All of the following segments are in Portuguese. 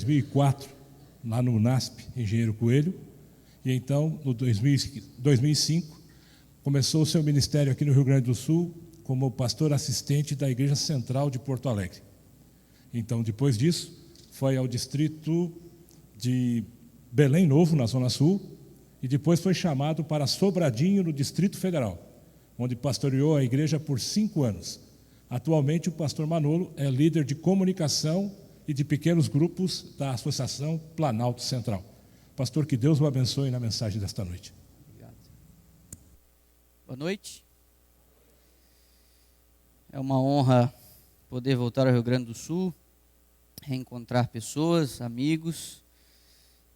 2004, lá no NASP, Engenheiro Coelho, e então, no 2005, começou o seu ministério aqui no Rio Grande do Sul como pastor assistente da Igreja Central de Porto Alegre. Então, depois disso, foi ao distrito de Belém Novo, na Zona Sul, e depois foi chamado para Sobradinho, no Distrito Federal, onde pastoreou a igreja por 5 anos. Atualmente, o pastor Manolo é líder de comunicação e de pequenos grupos da Associação Planalto Central. Pastor, que Deus o abençoe na mensagem desta noite. Obrigado. Boa noite. É uma honra poder voltar ao Rio Grande do Sul, reencontrar pessoas, amigos.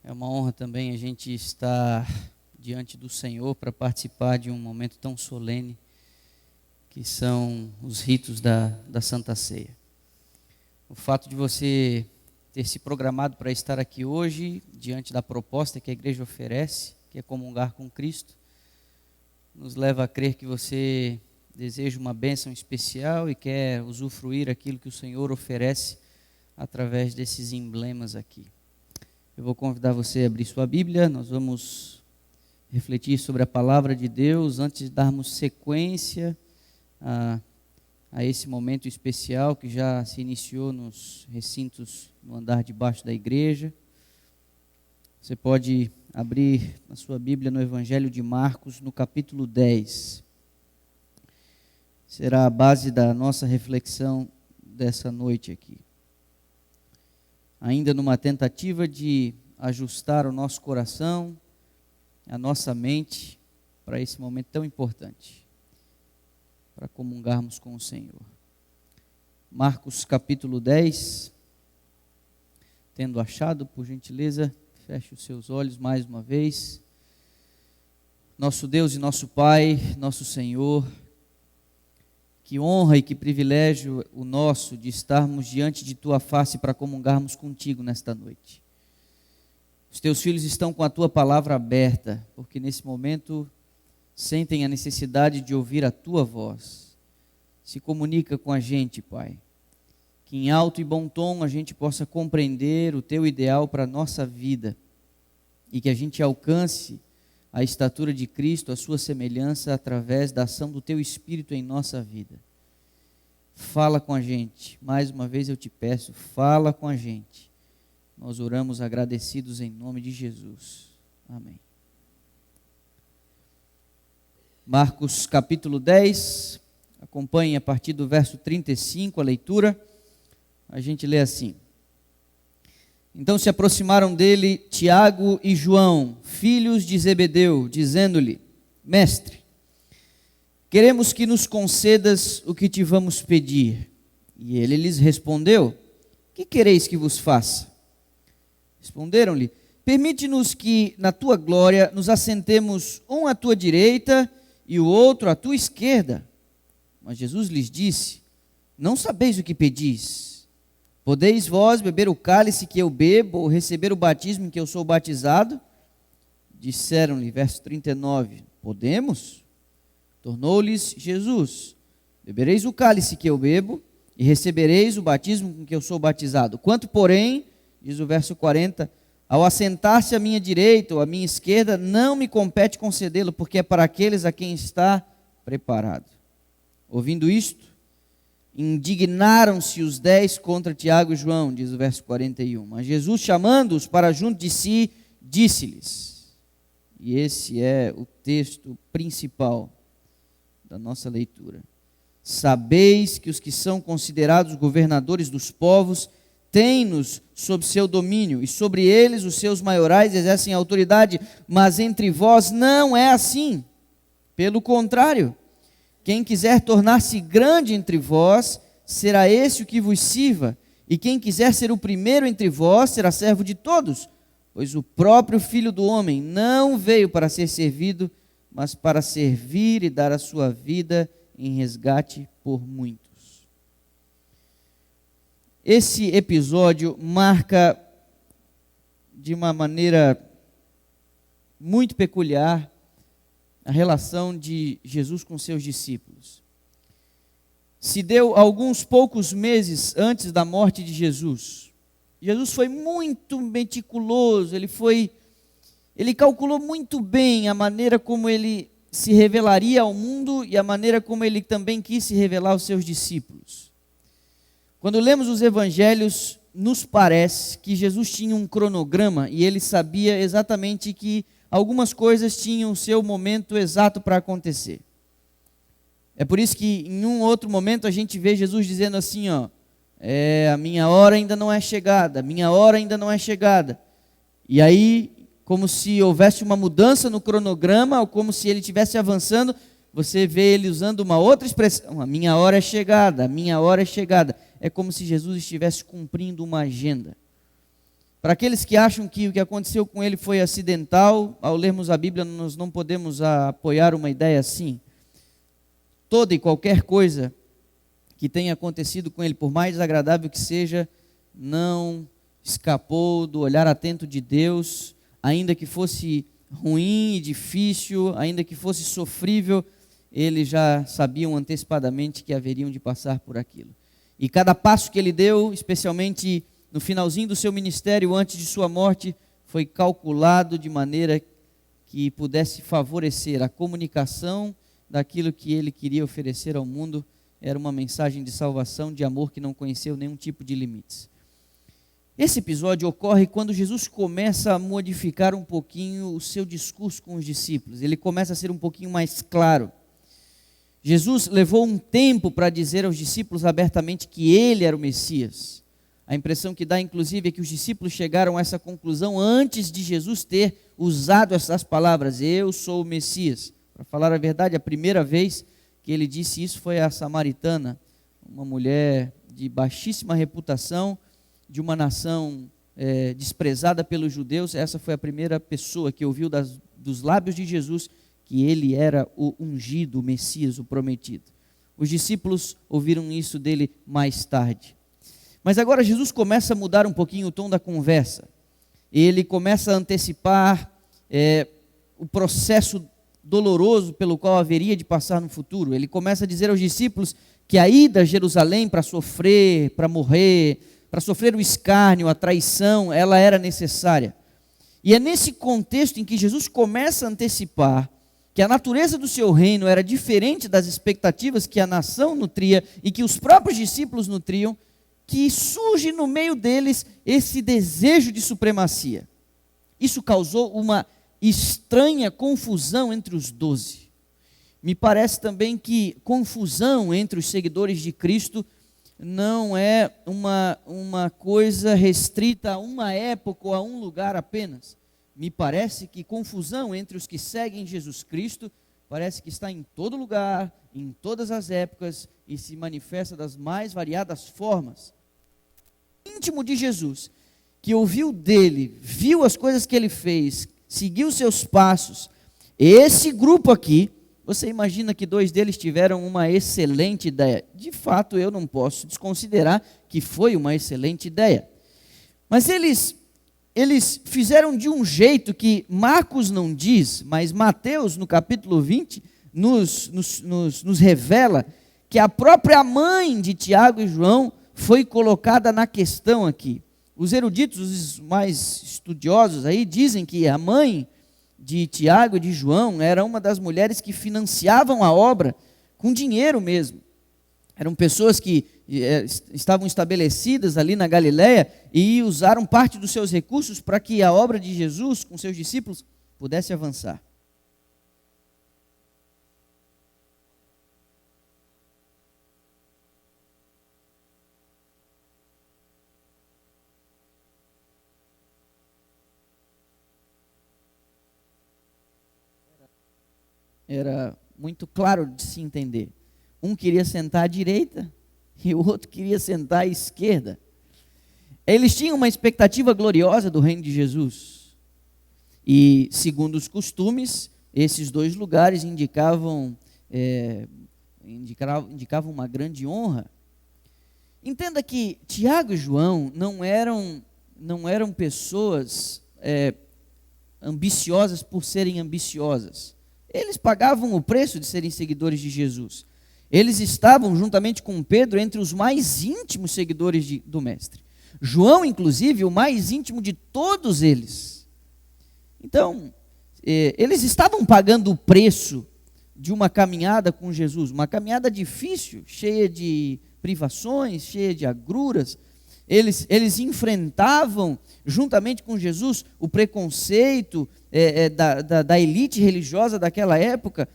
É uma honra também a gente estar diante do Senhor para participar de um momento tão solene que são os ritos da Santa Ceia. O fato de você ter se programado para estar aqui hoje, diante da proposta que a igreja oferece, que é comungar com Cristo, nos leva a crer que você deseja uma bênção especial e quer usufruir aquilo que o Senhor oferece através desses emblemas aqui. Eu vou convidar você a abrir sua Bíblia, nós vamos refletir sobre a palavra de Deus antes de darmos sequência a esse momento especial que já se iniciou nos recintos no andar de baixo da igreja. Você pode abrir a sua Bíblia no Evangelho de Marcos, no capítulo 10. Será a base da nossa reflexão dessa noite aqui. Ainda numa tentativa de ajustar o nosso coração, a nossa mente, para esse momento tão importante, para comungarmos com o Senhor. Marcos capítulo 10, tendo achado, por gentileza, feche os seus olhos mais uma vez. Nosso Deus e nosso Pai, nosso Senhor, que honra e que privilégio o nosso de estarmos diante de Tua face para comungarmos contigo nesta noite. Os Teus filhos estão com a Tua palavra aberta, porque nesse momento sentem a necessidade de ouvir a Tua voz. Se comunica com a gente, Pai, que em alto e bom tom a gente possa compreender o Teu ideal para a nossa vida e que a gente alcance a estatura de Cristo, a sua semelhança, através da ação do Teu Espírito em nossa vida. Fala com a gente, mais uma vez eu te peço, fala com a gente. Nós oramos agradecidos em nome de Jesus. Amém. Marcos capítulo 10, acompanhe a partir do verso 35 a leitura. A gente lê assim: Então se aproximaram dele Tiago e João, filhos de Zebedeu, dizendo-lhe: Mestre, queremos que nos concedas o que te vamos pedir. E ele lhes respondeu: Que quereis que vos faça? Responderam-lhe: Permite-nos que na tua glória nos assentemos um à tua direita e o outro à tua esquerda. Mas Jesus lhes disse: Não sabeis o que pedis. Podeis vós beber o cálice que eu bebo, ou receber o batismo em que eu sou batizado? Disseram-lhe, verso 39, Podemos? Tornou-lhes Jesus: Bebereis o cálice que eu bebo, e recebereis o batismo com que eu sou batizado. Quanto, porém, diz o verso 40, ao assentar-se à minha direita ou à minha esquerda, não me compete concedê-lo, porque é para aqueles a quem está preparado. Ouvindo isto, indignaram-se os 10 contra Tiago e João, diz o verso 41. Mas Jesus, chamando-os para junto de si, disse-lhes, e esse é o texto principal da nossa leitura: Sabeis que os que são considerados governadores dos povos têm-nos sob seu domínio, e sobre eles os seus maiorais exercem autoridade, mas entre vós não é assim. Pelo contrário, quem quiser tornar-se grande entre vós, será esse o que vos sirva, e quem quiser ser o primeiro entre vós, será servo de todos, pois o próprio Filho do Homem não veio para ser servido, mas para servir e dar a sua vida em resgate por muitos. Esse episódio marca de uma maneira muito peculiar a relação de Jesus com seus discípulos. Se deu alguns poucos meses antes da morte de Jesus, Jesus foi muito meticuloso, ele calculou muito bem a maneira como ele se revelaria ao mundo e a maneira como ele também quis se revelar aos seus discípulos. Quando lemos os evangelhos, nos parece que Jesus tinha um cronograma e ele sabia exatamente que algumas coisas tinham o seu momento exato para acontecer. É por isso que em um outro momento a gente vê Jesus dizendo assim, a minha hora ainda não é chegada, a minha hora ainda não é chegada. E aí, como se houvesse uma mudança no cronograma, ou como se ele estivesse avançando, você vê ele usando uma outra expressão, a minha hora é chegada, a minha hora é chegada. É como se Jesus estivesse cumprindo uma agenda. Para aqueles que acham que o que aconteceu com ele foi acidental, ao lermos a Bíblia nós não podemos apoiar uma ideia assim. Toda e qualquer coisa que tenha acontecido com ele, por mais desagradável que seja, não escapou do olhar atento de Deus, ainda que fosse ruim e difícil, ainda que fosse sofrível, eles já sabiam antecipadamente que haveriam de passar por aquilo. E cada passo que ele deu, especialmente no finalzinho do seu ministério, antes de sua morte, foi calculado de maneira que pudesse favorecer a comunicação daquilo que ele queria oferecer ao mundo. Era uma mensagem de salvação, de amor que não conheceu nenhum tipo de limites. Esse episódio ocorre quando Jesus começa a modificar um pouquinho o seu discurso com os discípulos. Ele começa a ser um pouquinho mais claro. Jesus levou um tempo para dizer aos discípulos abertamente que ele era o Messias. A impressão que dá, inclusive, é que os discípulos chegaram a essa conclusão antes de Jesus ter usado essas palavras, eu sou o Messias. Para falar a verdade, a primeira vez que ele disse isso foi a samaritana, uma mulher de baixíssima reputação, de uma nação desprezada pelos judeus. Essa foi a primeira pessoa que ouviu dos lábios de Jesus que ele era o ungido, o Messias, o prometido. Os discípulos ouviram isso dele mais tarde. Mas agora Jesus começa a mudar um pouquinho o tom da conversa. Ele começa a antecipar o processo doloroso pelo qual haveria de passar no futuro. Ele começa a dizer aos discípulos que a ida a Jerusalém para sofrer, para morrer, para sofrer o escárnio, a traição, ela era necessária. E é nesse contexto em que Jesus começa a antecipar que a natureza do seu reino era diferente das expectativas que a nação nutria e que os próprios discípulos nutriam, que surge no meio deles esse desejo de supremacia. Isso causou uma estranha confusão entre os 12. Me parece também que confusão entre os seguidores de Cristo não é uma coisa restrita a uma época ou a um lugar apenas. Me parece que confusão entre os que seguem Jesus Cristo parece que está em todo lugar, em todas as épocas e se manifesta das mais variadas formas. Íntimo de Jesus, que ouviu dele, viu as coisas que ele fez, seguiu seus passos. Esse grupo aqui, você imagina que 2 deles tiveram uma excelente ideia. De fato, eu não posso desconsiderar que foi uma excelente ideia. Mas eles fizeram de um jeito que Marcos não diz, mas Mateus, no capítulo 20, nos revela que a própria mãe de Tiago e João foi colocada na questão aqui. Os eruditos, os mais estudiosos aí, dizem que a mãe de Tiago e de João era uma das mulheres que financiavam a obra com dinheiro mesmo. Eram pessoas que estavam estabelecidas ali na Galileia e usaram parte dos seus recursos para que a obra de Jesus com seus discípulos pudesse avançar. Era muito claro de se entender. Um queria sentar à direita e o outro queria sentar à esquerda. Eles tinham uma expectativa gloriosa do reino de Jesus. E, segundo os costumes, esses 2 lugares indicavam uma grande honra. Entenda que Tiago e João não eram pessoas ambiciosas por serem ambiciosas. Eles pagavam o preço de serem seguidores de Jesus. Eles estavam, juntamente com Pedro, entre os mais íntimos seguidores do Mestre. João, inclusive, o mais íntimo de todos eles. Então, eles estavam pagando o preço de uma caminhada com Jesus, uma caminhada difícil, cheia de privações, cheia de agruras. Eles enfrentavam, juntamente com Jesus, o preconceito da elite religiosa daquela época.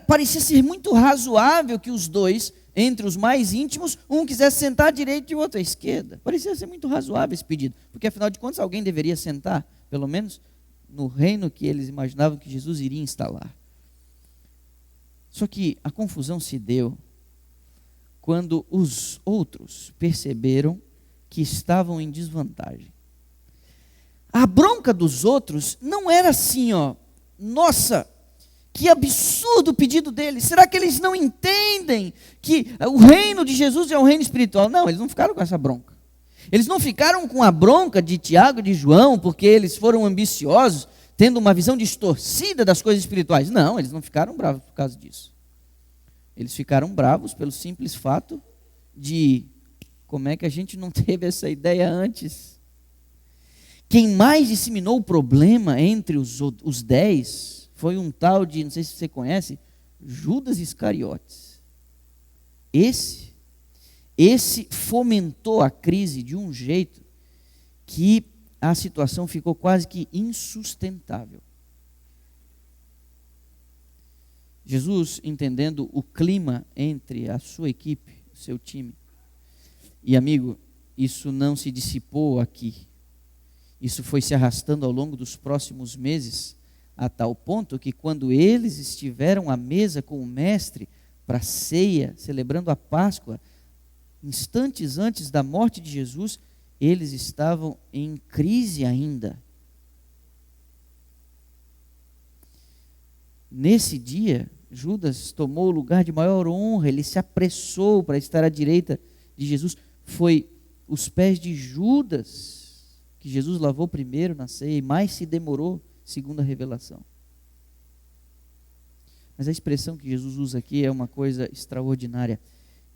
Parecia ser muito razoável que os dois, entre os mais íntimos, um quisesse sentar à direita e o outro à esquerda. Parecia ser muito razoável esse pedido, porque afinal de contas alguém deveria sentar, pelo menos no reino que eles imaginavam que Jesus iria instalar. Só que a confusão se deu quando os outros perceberam que estavam em desvantagem. A bronca dos outros não era assim, nossa, que absurdo o pedido deles. Será que eles não entendem que o reino de Jesus é um reino espiritual? Não, eles não ficaram com essa bronca. Eles não ficaram com a bronca de Tiago e de João, porque eles foram ambiciosos, tendo uma visão distorcida das coisas espirituais. Não, eles não ficaram bravos por causa disso. Eles ficaram bravos pelo simples fato de como é que a gente não teve essa ideia antes. Quem mais disseminou o problema entre os 10 foi um tal de, não sei se você conhece, Judas Iscariotes. Esse fomentou a crise de um jeito que a situação ficou quase que insustentável. Jesus, entendendo o clima entre a sua equipe, o seu time, e amigo, isso não se dissipou aqui. Isso foi se arrastando ao longo dos próximos meses, a tal ponto que quando eles estiveram à mesa com o mestre para a ceia, celebrando a Páscoa, instantes antes da morte de Jesus, eles estavam em crise ainda. Nesse dia, Judas tomou o lugar de maior honra, ele se apressou para estar à direita de Jesus. Foi os pés de Judas que Jesus lavou primeiro na ceia e mais se demorou, segundo a revelação. Mas a expressão que Jesus usa aqui é uma coisa extraordinária.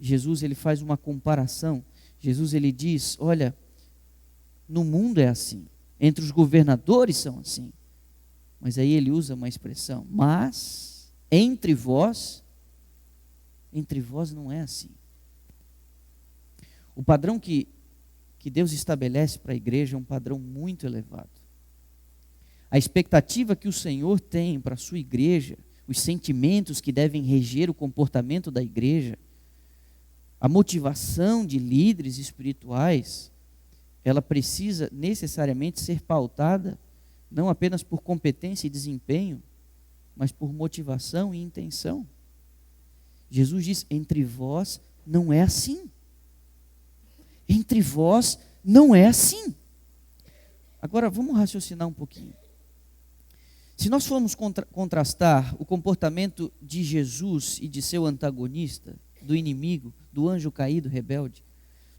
Jesus, ele faz uma comparação. Jesus, ele diz, olha, no mundo é assim, entre os governadores são assim. Mas aí ele usa uma expressão, mas entre vós não é assim. O padrão que Deus estabelece para a igreja é um padrão muito elevado. A expectativa que o Senhor tem para a sua igreja, os sentimentos que devem reger o comportamento da igreja, a motivação de líderes espirituais, ela precisa necessariamente ser pautada não apenas por competência e desempenho, mas por motivação e intenção. Jesus diz, entre vós não é assim. Entre vós não é assim. Agora vamos raciocinar um pouquinho. Se nós formos contrastar o comportamento de Jesus e de seu antagonista, do inimigo, do anjo caído rebelde,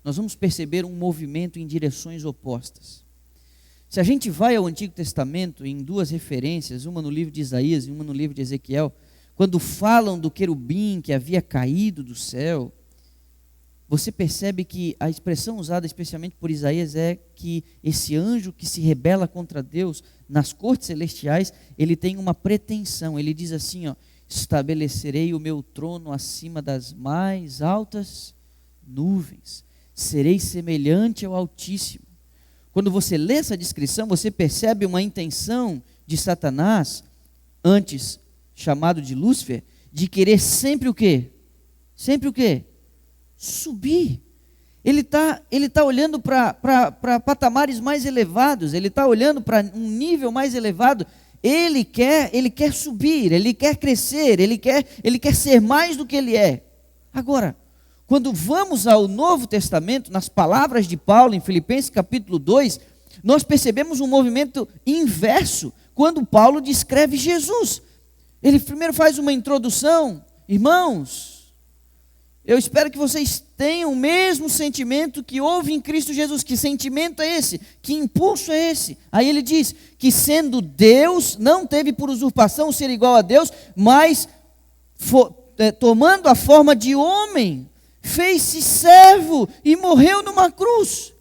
nós vamos perceber um movimento em direções opostas. Se a gente vai ao Antigo Testamento, em duas referências, uma no livro de Isaías e uma no livro de Ezequiel, quando falam do querubim que havia caído do céu, você percebe que a expressão usada especialmente por Isaías é que esse anjo que se rebela contra Deus nas cortes celestiais, ele tem uma pretensão, ele diz assim, estabelecerei o meu trono acima das mais altas nuvens, serei semelhante ao Altíssimo. Quando você lê essa descrição, você percebe uma intenção de Satanás, antes chamado de Lúcifer, de querer sempre o quê? Sempre o quê? Subir. Ele está olhando para patamares mais elevados, ele está olhando para um nível mais elevado. Ele quer subir, ele quer crescer, ele quer ser mais do que ele é. Agora, quando vamos ao Novo Testamento, nas palavras de Paulo, em Filipenses capítulo 2, nós percebemos um movimento inverso, quando Paulo descreve Jesus. Ele primeiro faz uma introdução, irmãos, eu espero que vocês tenham o mesmo sentimento que houve em Cristo Jesus. Que sentimento é esse? Que impulso é esse? Aí ele diz que sendo Deus, não teve por usurpação ser igual a Deus, mas tomando a forma de homem, fez-se servo e morreu numa cruz.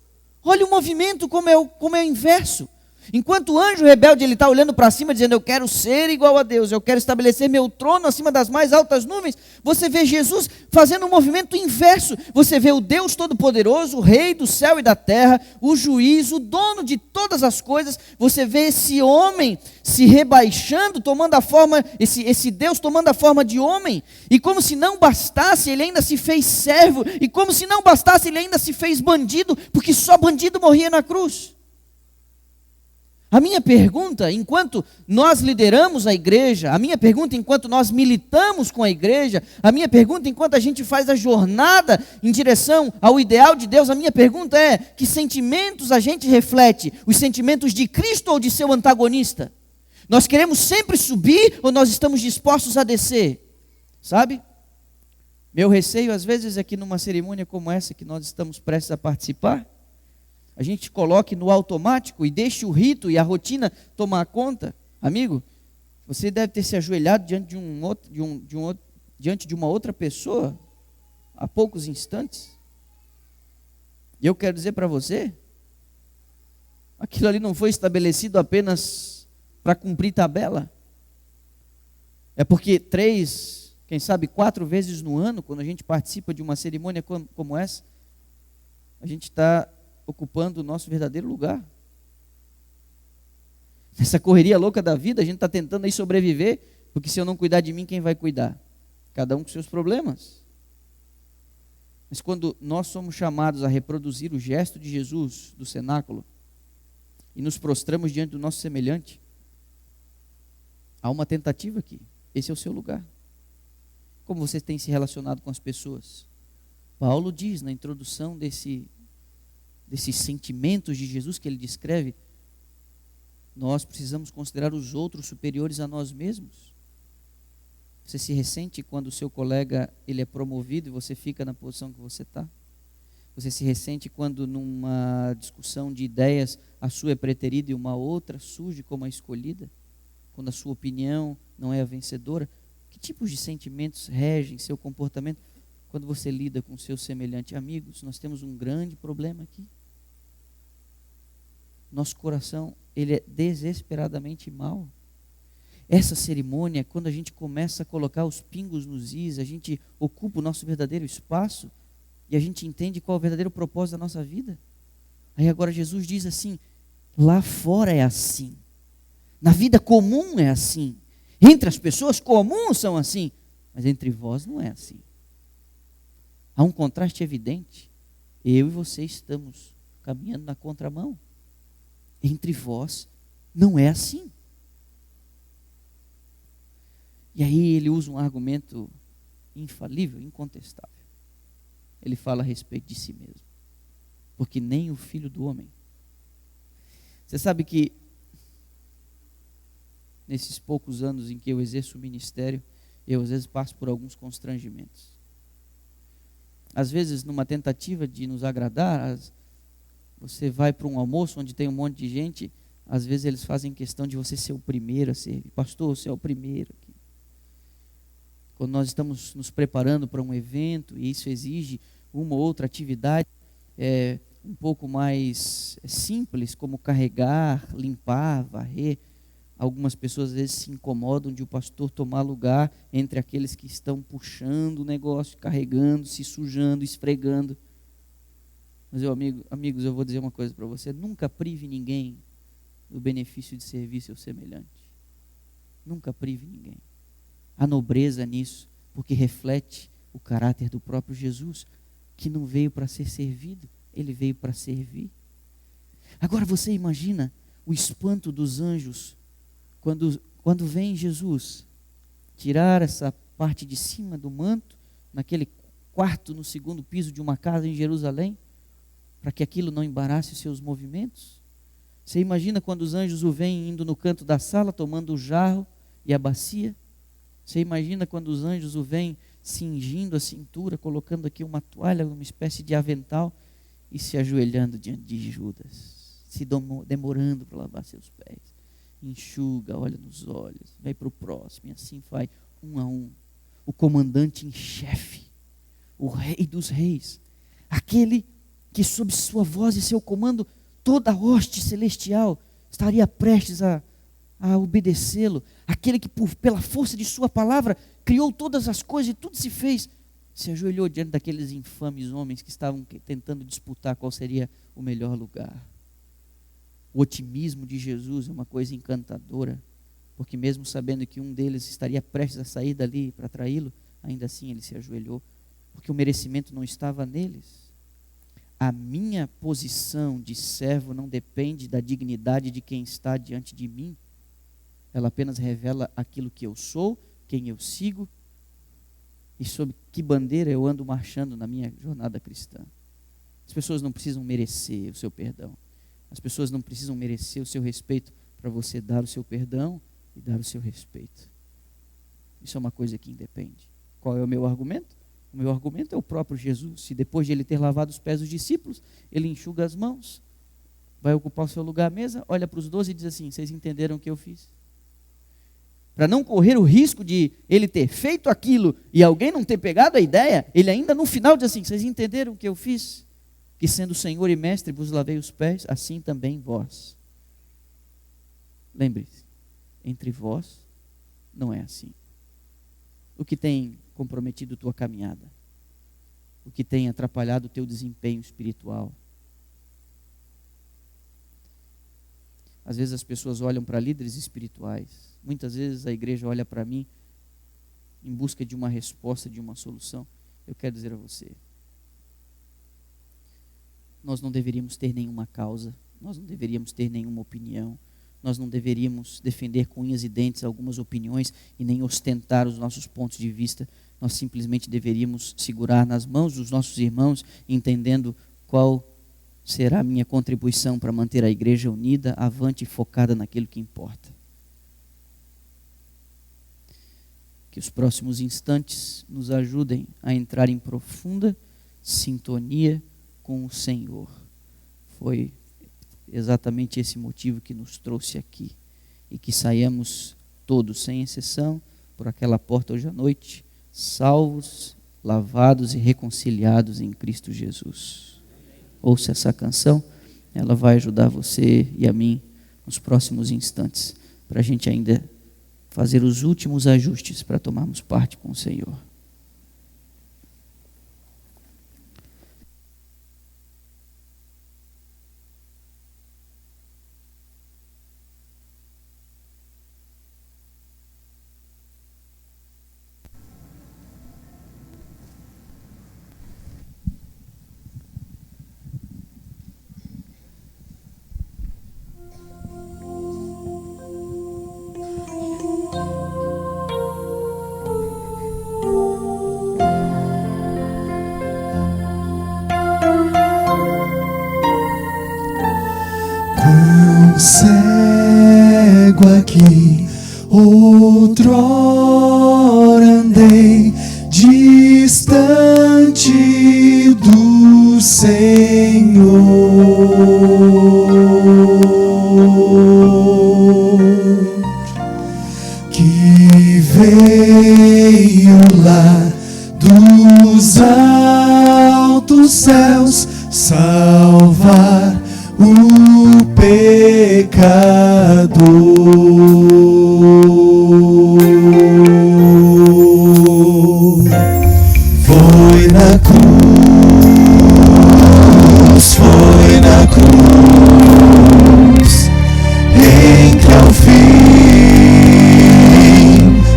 Olha o movimento como é o inverso. Enquanto o anjo rebelde ele está olhando para cima dizendo, eu quero ser igual a Deus, eu quero estabelecer meu trono acima das mais altas nuvens, você vê Jesus fazendo um movimento inverso. Você vê o Deus Todo-Poderoso, o Rei do céu e da terra, o juiz, o dono de todas as coisas. Você vê esse homem se rebaixando, tomando a forma, esse Deus tomando a forma de homem, e como se não bastasse, ele ainda se fez servo, e como se não bastasse, ele ainda se fez bandido, porque só bandido morria na cruz. A minha pergunta, enquanto nós lideramos a igreja, a minha pergunta enquanto nós militamos com a igreja, a minha pergunta enquanto a gente faz a jornada em direção ao ideal de Deus, a minha pergunta é, que sentimentos a gente reflete? Os sentimentos de Cristo ou de seu antagonista? Nós queremos sempre subir ou nós estamos dispostos a descer? Sabe? Meu receio às vezes é que numa cerimônia como essa que nós estamos prestes a participar, a gente coloque no automático e deixe o rito e a rotina tomar conta. Amigo, você deve ter se ajoelhado diante de uma outra pessoa há poucos instantes. E eu quero dizer para você, aquilo ali não foi estabelecido apenas para cumprir tabela. É porque 3, quem sabe 4 vezes no ano, quando a gente participa de uma cerimônia como essa, a gente está ocupando o nosso verdadeiro lugar. Nessa correria louca da vida, a gente está tentando aí sobreviver, porque se eu não cuidar de mim, quem vai cuidar? Cada um com seus problemas. Mas quando nós somos chamados a reproduzir o gesto de Jesus do cenáculo, e nos prostramos diante do nosso semelhante, há uma tentativa aqui. Esse é o seu lugar. Como você tem se relacionado com as pessoas? Paulo diz na introdução desses sentimentos de Jesus que ele descreve, nós precisamos considerar os outros superiores a nós mesmos. Você se ressente quando o seu colega ele é promovido e você fica na posição que você está? Você se ressente quando numa discussão de ideias a sua é preterida e uma outra surge como a escolhida? Quando a sua opinião não é a vencedora? Que tipos de sentimentos regem seu comportamento quando você lida com o seu semelhante? Amigos, nós temos um grande problema aqui. Nosso coração, ele é desesperadamente mau. Essa cerimônia, quando a gente começa a colocar os pingos nos is, a gente ocupa o nosso verdadeiro espaço e a gente entende qual é o verdadeiro propósito da nossa vida. Aí agora Jesus diz assim, lá fora é assim, na vida comum é assim, entre as pessoas comuns são assim, mas entre vós não é assim. Há um contraste evidente. Eu e você estamos caminhando na contramão. Entre vós não é assim. E aí ele usa um argumento infalível, incontestável. Ele fala a respeito de si mesmo. Porque nem o Filho do Homem. Você sabe que nesses poucos anos em que eu exerço o ministério, eu às vezes passo por alguns constrangimentos. Às vezes, numa tentativa de nos agradar, você vai para um almoço onde tem um monte de gente, às vezes eles fazem questão de você ser o primeiro a servir. Pastor, você é o primeiro aqui. Quando nós estamos nos preparando para um evento, e isso exige uma ou outra atividade um pouco mais simples, como carregar, limpar, varrer, algumas pessoas às vezes se incomodam de o pastor tomar lugar entre aqueles que estão puxando o negócio, carregando, se sujando, esfregando. Mas amigos, eu vou dizer uma coisa para você, nunca prive ninguém do benefício de servir seu semelhante. Nunca prive ninguém. Há nobreza nisso, porque reflete o caráter do próprio Jesus, que não veio para ser servido, ele veio para servir. Agora você imagina o espanto dos anjos, quando vem Jesus tirar essa parte de cima do manto, naquele quarto no segundo piso de uma casa em Jerusalém, para que aquilo não embarace os seus movimentos. Você imagina quando os anjos o veem indo no canto da sala, tomando o jarro e a bacia? Você imagina quando os anjos o veem cingindo a cintura, colocando aqui uma toalha, uma espécie de avental, e se ajoelhando diante de Judas, se demorando para lavar seus pés. Enxuga, olha nos olhos, vai para o próximo, e assim vai um a um. O comandante em chefe, o rei dos reis, aquele que sob sua voz e seu comando toda a hoste celestial estaria prestes a obedecê-lo. Aquele que pela força de sua palavra criou todas as coisas e tudo se fez, se ajoelhou diante daqueles infames homens que estavam tentando disputar qual seria o melhor lugar. O otimismo de Jesus é uma coisa encantadora, porque mesmo sabendo que um deles estaria prestes a sair dali para traí-lo, ainda assim ele se ajoelhou, porque o merecimento não estava neles. A minha posição de servo não depende da dignidade de quem está diante de mim. Ela apenas revela aquilo que eu sou, quem eu sigo e sob que bandeira eu ando marchando na minha jornada cristã. As pessoas não precisam merecer o seu perdão. As pessoas não precisam merecer o seu respeito para você dar o seu perdão e dar o seu respeito. Isso é uma coisa que independe. Qual é o meu argumento? O meu argumento é o próprio Jesus. Se depois de ele ter lavado os pés dos discípulos, ele enxuga as mãos, vai ocupar o seu lugar à mesa, olha para os 12 e diz assim: vocês entenderam o que eu fiz? Para não correr o risco de ele ter feito aquilo e alguém não ter pegado a ideia, ele ainda no final diz assim: vocês entenderam o que eu fiz? Que sendo Senhor e Mestre vos lavei os pés, assim também vós. Lembre-se, entre vós não é assim. O que tem comprometido tua caminhada? O que tem atrapalhado o teu desempenho espiritual? Às vezes as pessoas olham para líderes espirituais. Muitas vezes a igreja olha para mim em busca de uma resposta, de uma solução. Eu quero dizer a você, nós não deveríamos ter nenhuma causa, nós não deveríamos ter nenhuma opinião, nós não deveríamos defender com unhas e dentes algumas opiniões e nem ostentar os nossos pontos de vista. Nós simplesmente deveríamos segurar nas mãos dos nossos irmãos, entendendo qual será a minha contribuição para manter a igreja unida, avante e focada naquilo que importa. Que os próximos instantes nos ajudem a entrar em profunda sintonia com o Senhor. Foi exatamente esse motivo que nos trouxe aqui. E que saiamos todos, sem exceção, por aquela porta hoje à noite, salvos, lavados e reconciliados em Cristo Jesus. Ouça essa canção, ela vai ajudar você e a mim nos próximos instantes, para a gente ainda fazer os últimos ajustes para tomarmos parte com o Senhor. Cego aqui, outrora andei distante do Senhor, que veio lá dos altos céus salvar o pecador. Foi na cruz, em que ao fim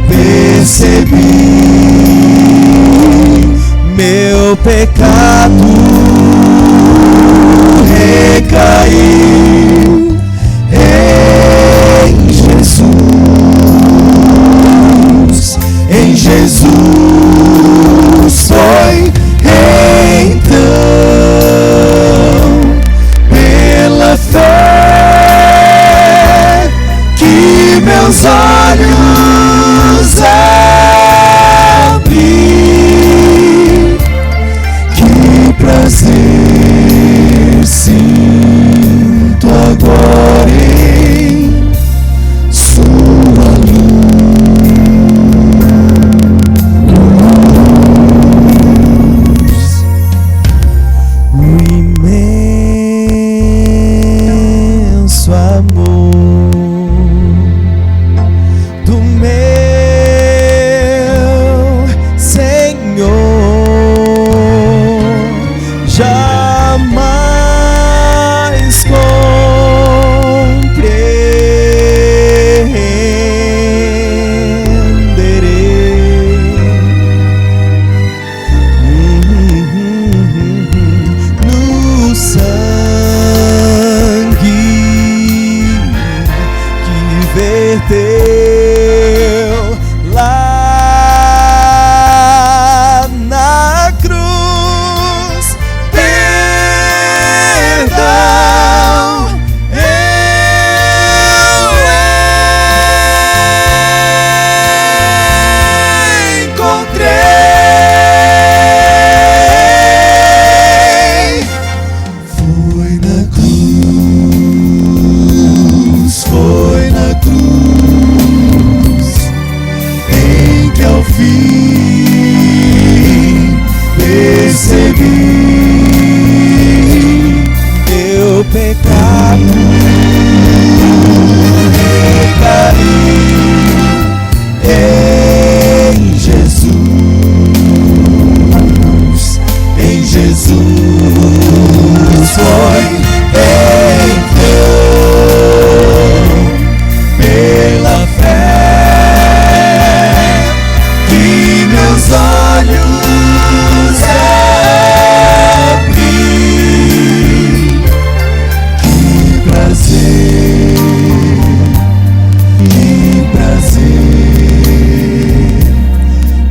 percebi meu pecado recaiu em Jesus. Em Jesus foi então, pela fé, que meus olhos abri. Que prazer, sim, verteu lá na cruz. Perdão eu encontrei. Foi na cruz em que ao fim percebi meu pecado recaiu em Jesus. Em Jesus foi então pela fé que meus olhos abri. Que prazer, que prazer,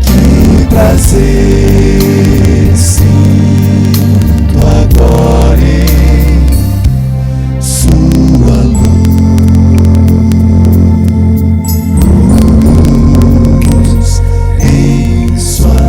que prazer sinto agora em sua luz, em sua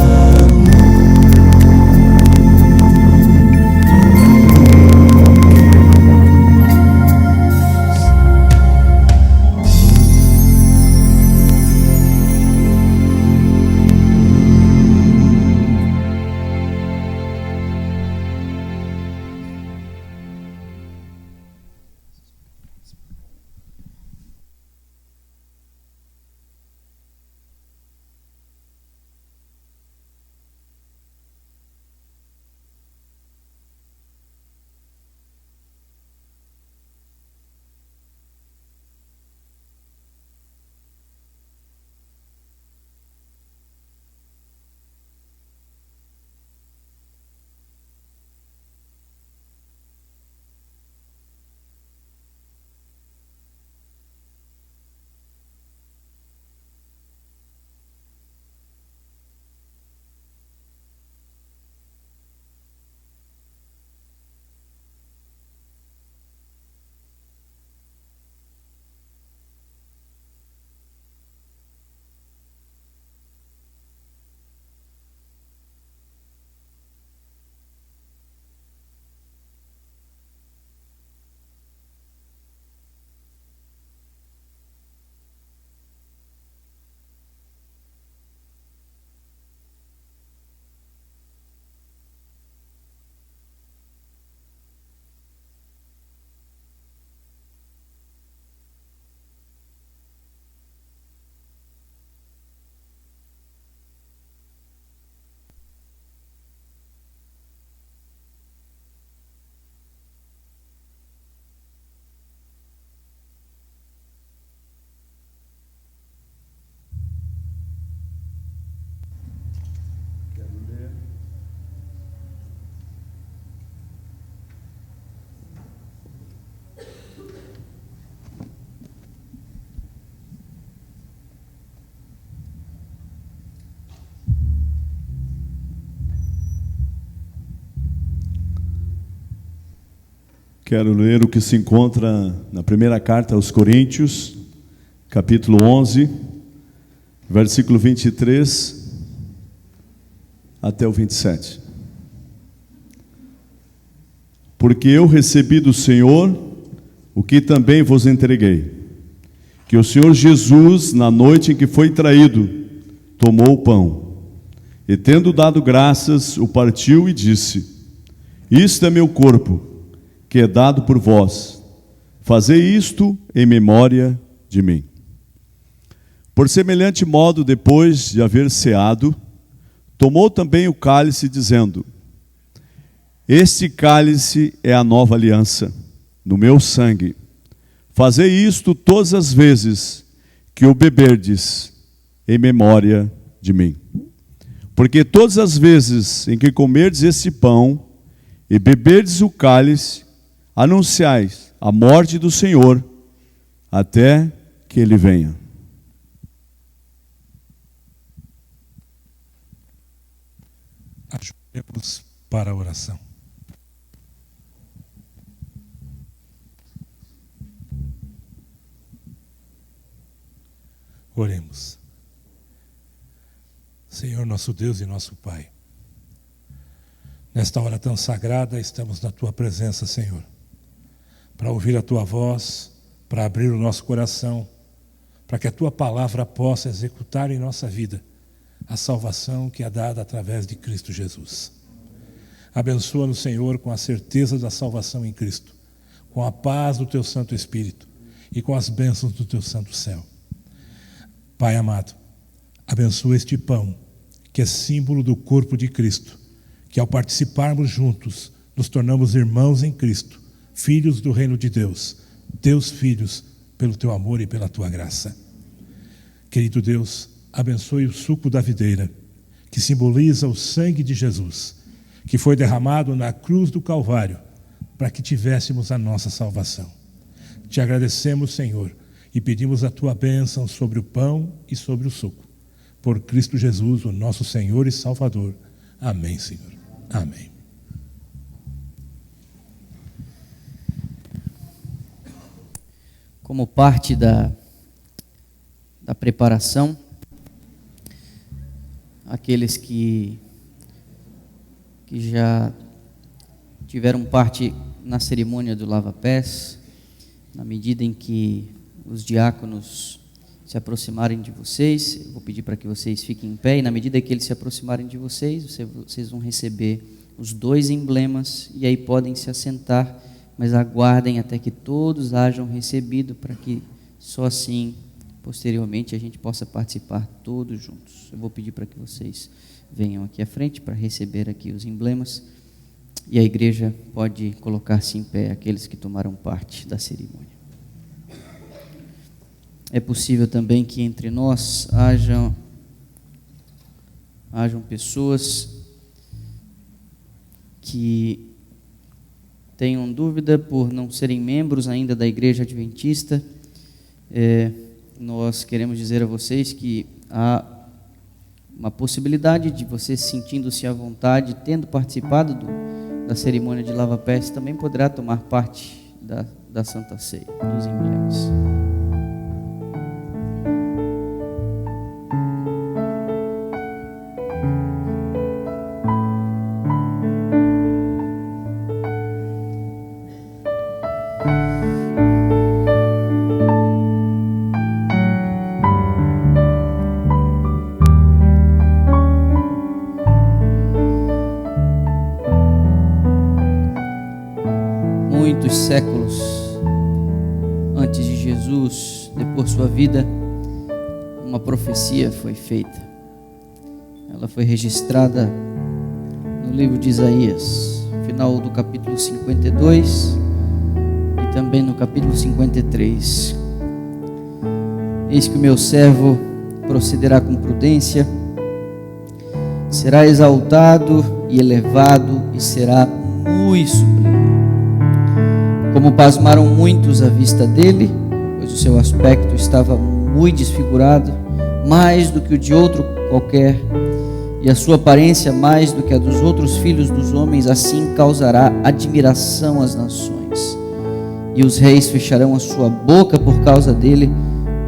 Quero ler o que se encontra na primeira carta aos Coríntios, capítulo 11, versículo 23 até o 27. Porque eu recebi do Senhor o que também vos entreguei, que o Senhor Jesus, na noite em que foi traído, tomou o pão, e tendo dado graças, o partiu e disse: isto é meu corpo, que é dado por vós. Fazei isto em memória de mim. Por semelhante modo, depois de haver ceado, tomou também o cálice, dizendo: este cálice é a nova aliança, no meu sangue. Fazei isto todas as vezes que o beberdes, em memória de mim. Porque todas as vezes em que comerdes este pão e beberdes o cálice, anunciais a morte do Senhor, até que Ele venha. Ajoelhemos para a oração. Oremos. Senhor, nosso Deus e nosso Pai, nesta hora tão sagrada, estamos na Tua presença, Senhor, para ouvir a Tua voz, para abrir o nosso coração, para que a Tua palavra possa executar em nossa vida a salvação que é dada através de Cristo Jesus. Abençoa-nos, Senhor, com a certeza da salvação em Cristo, com a paz do Teu Santo Espírito e com as bênçãos do Teu Santo Céu. Pai amado, abençoa este pão, que é símbolo do corpo de Cristo, que ao participarmos juntos, nos tornamos irmãos em Cristo, filhos do reino de Deus, Teus filhos, pelo Teu amor e pela Tua graça. Querido Deus, abençoe o suco da videira, que simboliza o sangue de Jesus, que foi derramado na cruz do Calvário, para que tivéssemos a nossa salvação. Te agradecemos, Senhor, e pedimos a Tua bênção sobre o pão e sobre o suco. Por Cristo Jesus, o nosso Senhor e Salvador. Amém, Senhor. Amém. Como parte da preparação, aqueles que já tiveram parte na cerimônia do lava-pés, na medida em que os diáconos se aproximarem de vocês, eu vou pedir para que vocês fiquem em pé, e na medida que eles se aproximarem de vocês, vocês vão receber os 2 emblemas, e aí podem se assentar, mas aguardem até que todos hajam recebido, para que só assim, posteriormente, a gente possa participar todos juntos. Eu vou pedir para que vocês venham aqui à frente para receber aqui os emblemas, e a igreja pode colocar-se em pé, aqueles que tomaram parte da cerimônia. É possível também que entre nós hajam pessoas que tenham dúvida por não serem membros ainda da Igreja Adventista. Nós queremos dizer a vocês que há uma possibilidade de você, sentindo-se à vontade, tendo participado da cerimônia de lava-pés, também poderá tomar parte da Santa Ceia, dos emblemas. Muitos séculos antes de Jesus depor sua vida, uma profecia foi feita. Ela foi registrada no livro de Isaías, final do capítulo 52 e também no capítulo 53. Eis que o meu servo procederá com prudência, será exaltado e elevado e será muito sublime. Como pasmaram muitos à vista dele, pois o seu aspecto estava muito desfigurado, mais do que o de outro qualquer, e a sua aparência mais do que a dos outros filhos dos homens, assim causará admiração às nações. E os reis fecharão a sua boca por causa dele,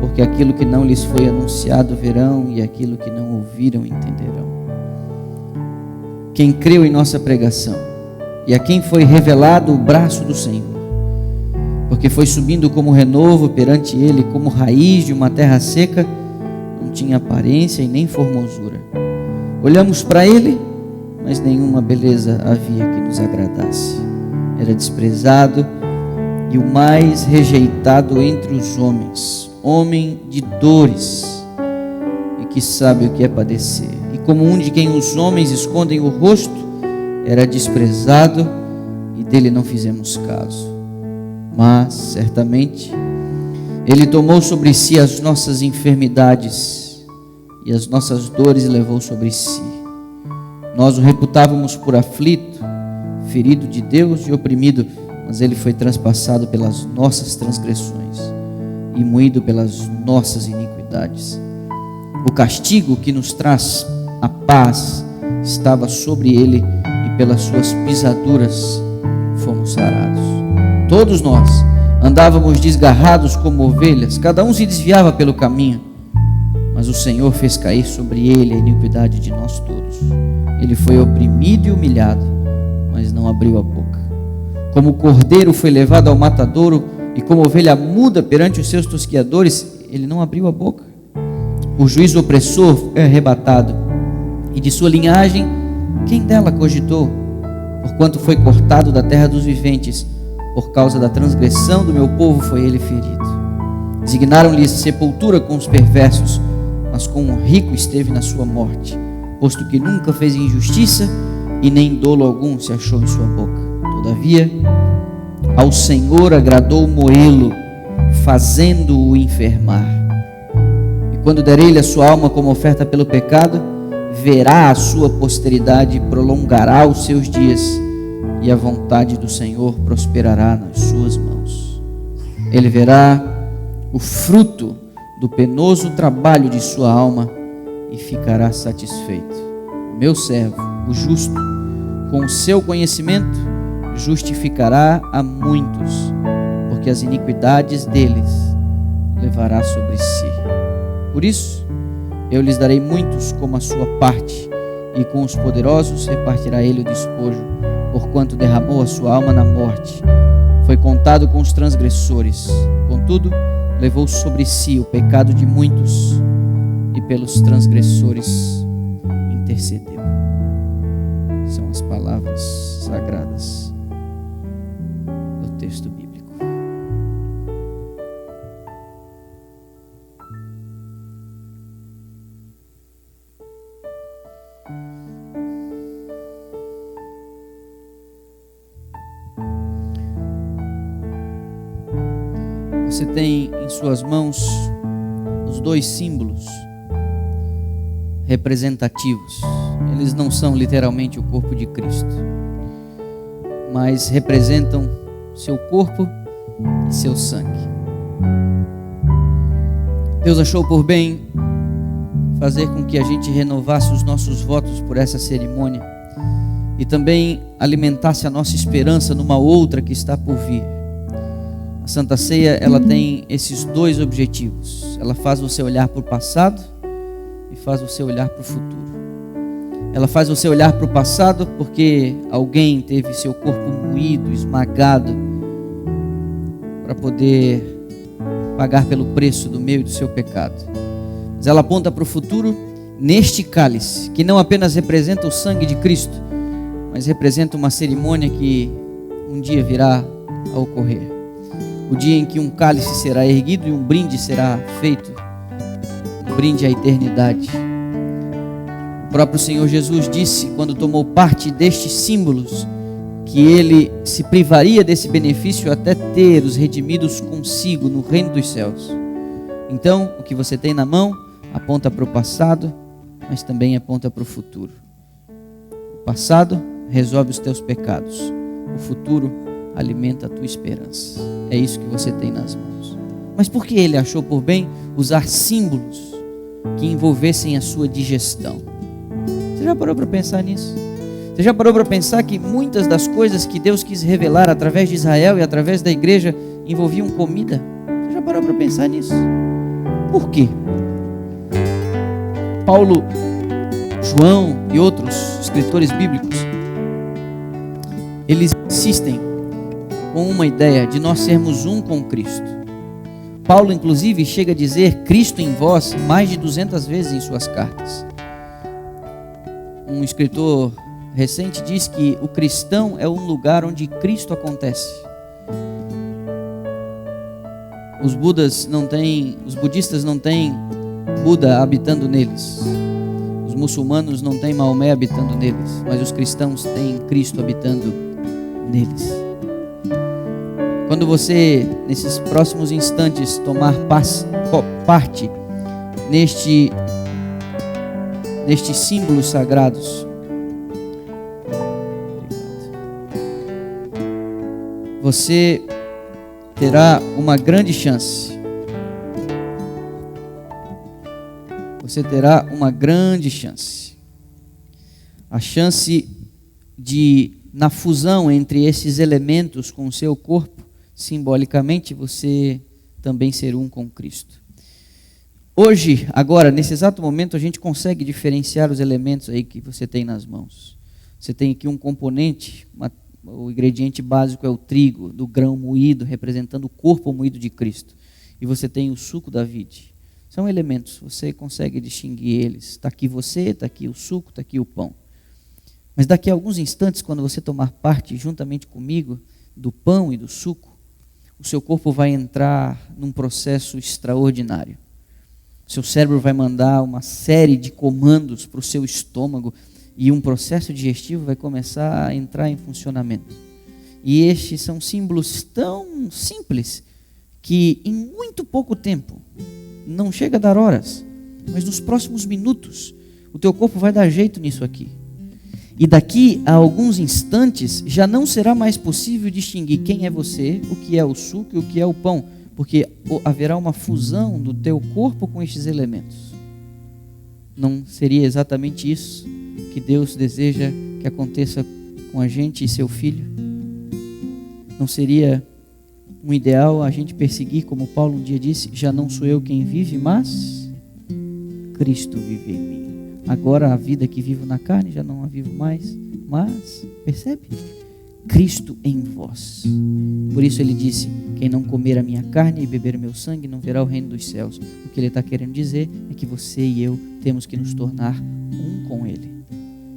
porque aquilo que não lhes foi anunciado verão, e aquilo que não ouviram entenderão. Quem creu em nossa pregação, e a quem foi revelado o braço do Senhor, porque foi subindo como renovo perante ele, como raiz de uma terra seca, não tinha aparência e nem formosura. Olhamos para ele, mas nenhuma beleza havia que nos agradasse. Era desprezado e o mais rejeitado entre os homens, homem de dores e que sabe o que é padecer. E como um de quem os homens escondem o rosto, era desprezado e dele não fizemos caso. Mas, certamente, ele tomou sobre si as nossas enfermidades e as nossas dores levou sobre si. Nós o reputávamos por aflito, ferido de Deus e oprimido, mas ele foi transpassado pelas nossas transgressões e moído pelas nossas iniquidades. O castigo que nos traz a paz estava sobre ele, e pelas suas pisaduras fomos sarados. Todos nós andávamos desgarrados como ovelhas, cada um se desviava pelo caminho, mas o Senhor fez cair sobre ele a iniquidade de nós todos. Ele foi oprimido e humilhado, mas não abriu a boca. Como o cordeiro foi levado ao matadouro, e como ovelha muda perante os seus tosquiadores, ele não abriu a boca. O juiz opressor foi arrebatado, e de sua linhagem, quem dela cogitou? Porquanto foi cortado da terra dos viventes, por causa da transgressão do meu povo foi ele ferido. Designaram-lhe sepultura com os perversos, mas com o rico esteve na sua morte, posto que nunca fez injustiça, e nem dolo algum se achou em sua boca. Todavia, ao Senhor agradou moê-lo, fazendo-o enfermar. E quando der ele a sua alma como oferta pelo pecado, verá a sua posteridade e prolongará os seus dias, e a vontade do Senhor prosperará nas suas mãos. Ele verá o fruto do penoso trabalho de sua alma e ficará satisfeito. O meu servo, o justo, com o seu conhecimento, justificará a muitos, porque as iniquidades deles levará sobre si. Por isso, eu lhes darei muitos como a sua parte, e com os poderosos repartirá ele o despojo, porquanto derramou a sua alma na morte. Foi contado com os transgressores, contudo, levou sobre si o pecado de muitos, e pelos transgressores intercedeu. São as palavras sagradas do texto bíblico. Você tem em suas mãos os dois símbolos representativos. Eles não são literalmente o corpo de Cristo, mas representam seu corpo e seu sangue. Deus achou por bem fazer com que a gente renovasse os nossos votos por essa cerimônia e também alimentasse a nossa esperança numa outra que está por vir. A Santa Ceia, ela tem esses dois objetivos. Ela faz você olhar para o passado e faz você olhar para o futuro. Ela faz você olhar para o passado porque alguém teve seu corpo moído, esmagado, para poder pagar pelo preço do meu e do seu pecado. Mas ela aponta para o futuro neste cálice, que não apenas representa o sangue de Cristo, mas representa uma cerimônia que um dia virá a ocorrer. O dia em que um cálice será erguido e um brinde será feito, um brinde à eternidade. O próprio Senhor Jesus disse, quando tomou parte destes símbolos, que ele se privaria desse benefício até ter os redimidos consigo no reino dos céus. Então, o que você tem na mão aponta para o passado, mas também aponta para o futuro. O passado resolve os teus pecados, o futuro alimenta a tua esperança. É isso que você tem nas mãos. Mas por que ele achou por bem usar símbolos que envolvessem a sua digestão? Você já parou para pensar nisso? Você já parou para pensar que muitas das coisas que Deus quis revelar através de Israel e através da igreja envolviam comida? Você já parou para pensar nisso? Por quê? Paulo, João e outros escritores bíblicos, eles insistem com uma ideia de nós sermos um com Cristo. Paulo, inclusive, chega a dizer Cristo em vós mais de 200 vezes em suas cartas. Um escritor recente diz que o cristão é um lugar onde Cristo acontece. Os budistas não têm Buda habitando neles. Os muçulmanos não têm Maomé habitando neles, mas os cristãos têm Cristo habitando neles. Quando você, nesses próximos instantes, tomar parte nestes símbolos sagrados, você terá uma grande chance você terá uma grande chance. A chance de, na fusão entre esses elementos com o seu corpo, simbolicamente, você também ser um com Cristo. Hoje, agora, nesse exato momento, a gente consegue diferenciar os elementos aí que você tem nas mãos. Você tem aqui um componente, o ingrediente básico é o trigo, do grão moído, representando o corpo moído de Cristo. E você tem o suco da vide. São elementos, você consegue distinguir eles. Está aqui você, está aqui o suco, está aqui o pão. Mas daqui a alguns instantes, quando você tomar parte juntamente comigo do pão e do suco, o seu corpo vai entrar num processo extraordinário. Seu cérebro vai mandar uma série de comandos para o seu estômago e um processo digestivo vai começar a entrar em funcionamento. E estes são símbolos tão simples que em muito pouco tempo, não chega a dar horas, mas nos próximos minutos, o teu corpo vai dar jeito nisso aqui. E daqui a alguns instantes já não será mais possível distinguir quem é você, o que é o suco e o que é o pão, porque haverá uma fusão do teu corpo com estes elementos. Não seria exatamente isso que Deus deseja que aconteça com a gente e seu filho? Não seria um ideal a gente perseguir, como Paulo um dia disse, já não sou eu quem vive, mas Cristo vive em mim. Agora a vida que vivo na carne já não a vivo mais, mas, percebe? Cristo em vós. Por isso ele disse, quem não comer a minha carne e beber o meu sangue não verá o reino dos céus. O que ele está querendo dizer é que você e eu temos que nos tornar um com ele.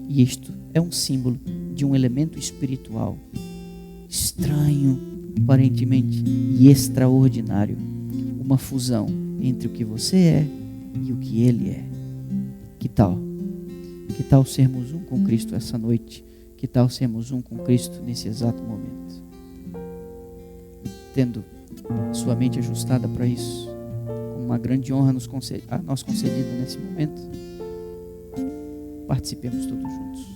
E isto é um símbolo de um elemento espiritual estranho, aparentemente, e extraordinário. Uma fusão entre o que você é e o que ele é. Que tal? Que tal sermos um com Cristo essa noite? Que tal sermos um com Cristo nesse exato momento? Tendo sua mente ajustada para isso, com uma grande honra a nós concedida nesse momento, participemos todos juntos.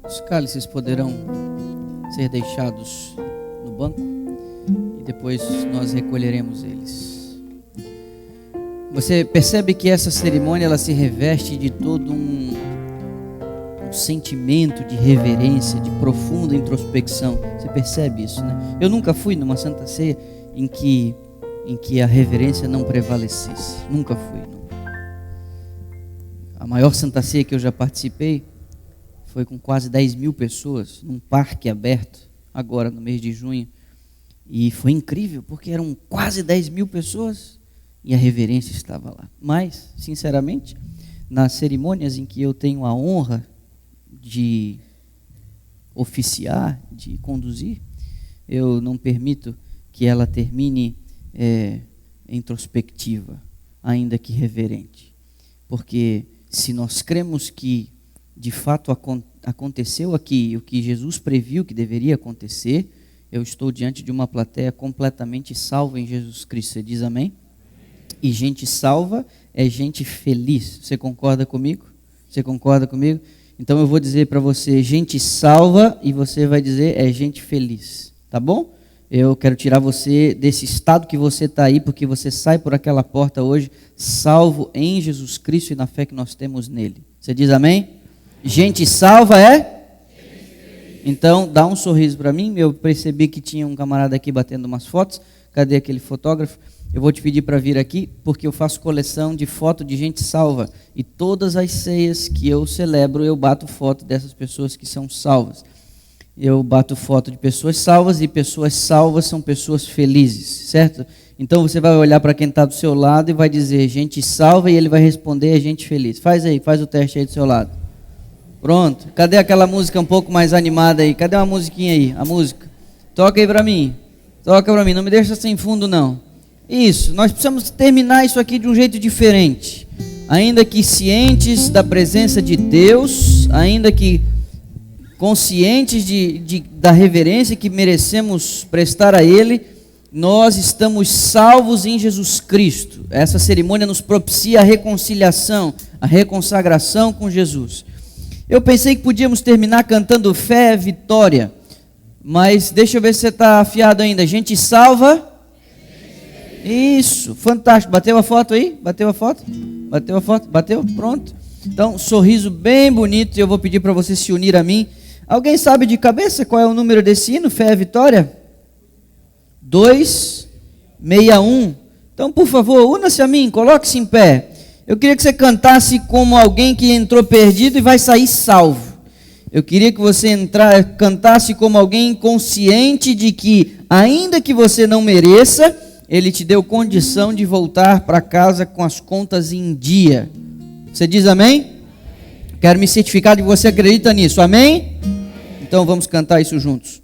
Os cálices poderão ser deixados no banco e depois nós recolheremos eles. Você percebe que essa cerimônia ela se reveste de todo um sentimento de reverência, de profunda introspecção. Você percebe isso, né? Eu nunca fui numa Santa Ceia em que a reverência não prevalecesse. Nunca fui. A maior Santa Ceia que eu já participei foi com quase 10 mil pessoas, num parque aberto, agora no mês de junho. E foi incrível, porque eram quase 10 mil pessoas e a reverência estava lá. Mas, sinceramente, nas cerimônias em que eu tenho a honra de oficiar, de conduzir, eu não permito que ela termine introspectiva, ainda que reverente. Porque se nós cremos que de fato aconteceu aqui o que Jesus previu que deveria acontecer, eu estou diante de uma plateia completamente salva em Jesus Cristo. Você diz amém? E gente salva é gente feliz. Você concorda comigo? Você concorda comigo? Então eu vou dizer para você, gente salva, e você vai dizer, é gente feliz. Tá bom? Eu quero tirar você desse estado que você está aí, porque você sai por aquela porta hoje, salvo em Jesus Cristo e na fé que nós temos nele. Você diz amém? Gente salva é? Então, dá um sorriso para mim. Eu percebi que tinha um camarada aqui batendo umas fotos. Cadê aquele fotógrafo? Eu vou te pedir para vir aqui, porque eu faço coleção de foto de gente salva. E todas as ceias que eu celebro, eu bato foto dessas pessoas que são salvas. Eu bato foto de pessoas salvas, e pessoas salvas são pessoas felizes, certo? Então você vai olhar para quem está do seu lado e vai dizer, gente salva, e ele vai responder, gente feliz. Faz aí, faz o teste aí do seu lado. Pronto. Cadê aquela música um pouco mais animada aí? Cadê uma musiquinha aí? A música. Toca aí para mim. Toca para mim. Não me deixa sem fundo, não. Isso. Nós precisamos terminar isso aqui de um jeito diferente. Ainda que cientes da presença de Deus, ainda que conscientes da reverência que merecemos prestar a Ele, nós estamos salvos em Jesus Cristo. Essa cerimônia nos propicia a reconciliação, a reconsagração com Jesus. Eu pensei que podíamos terminar cantando Fé é Vitória, mas deixa eu ver se você está afiado ainda. Gente salva. Isso, fantástico. Bateu a foto aí? Bateu a foto? Bateu a foto? Bateu? Pronto. Então, sorriso bem bonito, e eu vou pedir para você se unir a mim. Alguém sabe de cabeça qual é o número desse hino? Fé é Vitória? 261. Então, por favor, una-se a mim, coloque-se em pé. Eu queria que você cantasse como alguém que entrou perdido e vai sair salvo. Eu queria que você cantasse como alguém consciente de que, ainda que você não mereça, Ele te deu condição de voltar para casa com as contas em dia. Você diz amém? Quero me certificar de que você acredita nisso, amém? Então vamos cantar isso juntos.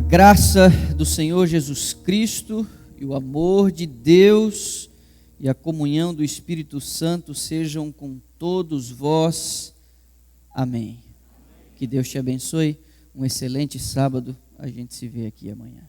graça do Senhor Jesus Cristo e o amor de Deus e a comunhão do Espírito Santo sejam com todos vós. Amém. Que Deus te abençoe. Um excelente sábado. A gente se vê aqui amanhã.